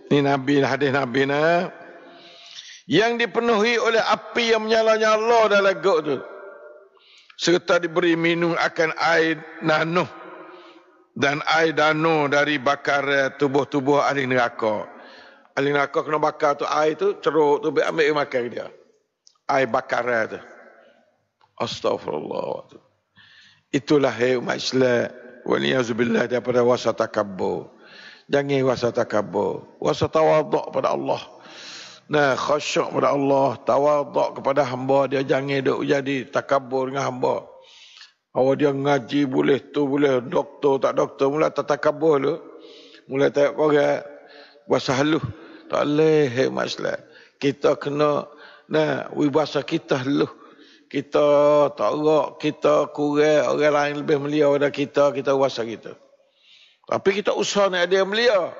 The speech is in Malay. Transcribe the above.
Ini Nabi, hadis Nabi na. Yang dipenuhi oleh api yang menyala-nyala dalam gok tu. Serta diberi minum akan air nanuh dan air danu dari bakar tubuh-tubuh ahli neraka. Ahli neraka kena bakar tu, air tu ceruk tu, ambil makan dia. Air bakar tu. Astaghfirullah. Itulah umat Islam. Waliyazubillah daripada wasa takabbur. Jangan wasa takabbur. Wasa tawaduk pada Allah. Nah, khasyuk pada Allah. Tawaduk kepada hamba dia. Jangan duk jadi takabbur dengan hamba. Awak dia ngaji boleh tu, boleh doktor, tak doktor. Mula tak takabbur lu. Mula tak korang. Wasa haluh. Tak boleh umat Islam. Kita kena, nah, wibasa kita haluh. Kita tak rak, kita kurang, orang lain lebih mulia daripada kita, kita kuasa kita. Tapi kita usaha nak ada yang mulia.